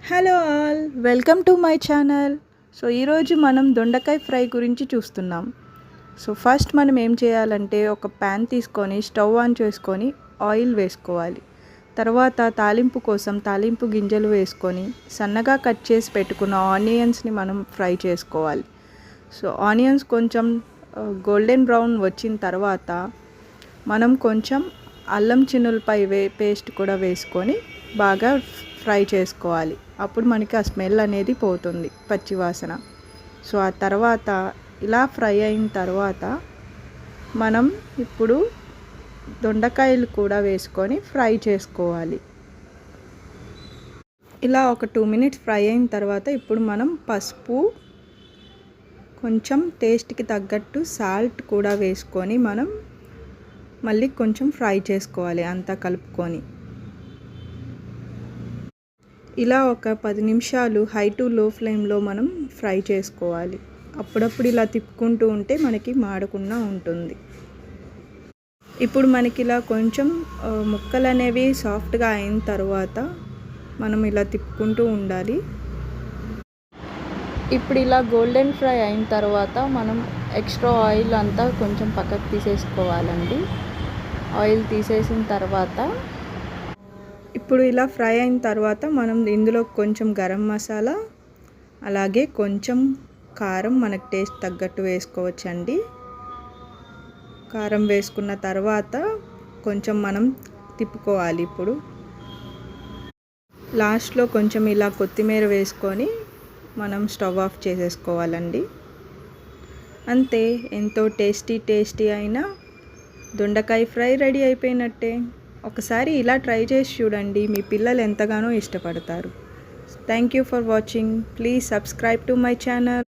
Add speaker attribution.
Speaker 1: Hello all, welcome to my channel. So ఈరోజు మనం దొండకాయ ఫ్రై గురించి చూస్తున్నాం. సో ఫస్ట్ మనం ఏం చేయాలంటే ఒక ప్యాన్ తీసుకొని స్టవ్ ఆన్ చేసుకొని ఆయిల్ వేసుకోవాలి. తర్వాత తాలింపు కోసం తాలింపు గింజలు వేసుకొని సన్నగా కట్ చేసి పెట్టుకున్న ఆనియన్స్ని మనం ఫ్రై చేసుకోవాలి. సో ఆనియన్స్ కొంచెం గోల్డెన్ బ్రౌన్ వచ్చిన తర్వాత మనం కొంచెం అల్లం చిన్నులపై పేస్ట్ కూడా వేసుకొని బాగా ఫ్రై చేసుకోవాలి. అప్పుడు మనకి ఆ స్మెల్ అనేది పోతుంది, పచ్చివాసన. సో ఆ తర్వాత ఇలా ఫ్రై అయిన తర్వాత మనం ఇప్పుడు దొండకాయలు కూడా వేసుకొని ఫ్రై చేసుకోవాలి. ఇలా ఒక 2 minutes ఫ్రై అయిన తర్వాత ఇప్పుడు మనం పసుపు, కొంచెం టేస్ట్కి తగ్గట్టు సాల్ట్ కూడా వేసుకొని మనం మళ్ళీ కొంచెం ఫ్రై చేసుకోవాలి, అంతా కలుపుకొని. ఇలా ఒక 10 నిమిషాలు హై టు లో ఫ్లేమ్లో మనం ఫ్రై చేసుకోవాలి. అప్పుడప్పుడు ఇలా తిప్పుకుంటూ ఉంటే మనకి మాడకుండా ఉంటుంది. ఇప్పుడు మనకి ఇలా కొంచెం ముక్కలు అనేవి సాఫ్ట్గా అయిన తర్వాత మనం ఇలా తిప్పుకుంటూ ఉండాలి. ఇప్పుడు ఇలా గోల్డెన్ ఫ్రై అయిన తర్వాత మనం ఎక్స్ట్రా ఆయిల్ అంతా కొంచెం పక్కకు తీసేసుకోవాలండి. ఆయిల్ తీసేసిన తర్వాత ఇప్పుడు ఇలా ఫ్రై అయిన తర్వాత మనం ఇందులో కొంచెం గరం మసాలా, అలాగే కొంచెం కారం మనకు టేస్ట్ తగ్గట్టు వేసుకోవచ్చండి. కారం వేసుకున్న తర్వాత కొంచెం మనం తిప్పుకోవాలి. ఇప్పుడు లాస్ట్లో కొంచెం ఇలా కొత్తిమీర వేసుకొని మనం స్టవ్ ఆఫ్ చేసేసుకోవాలండి. అంతే, ఎంతో టేస్టీ అయిన దొండకాయ ఫ్రై రెడీ అయిపోయినట్టే. ఒకసారి ఇలా ట్రై చేసి చూడండి, మీ పిల్లలు ఎంతగానో ఇష్టపడతారు. Thank you for watching. Please subscribe to my channel.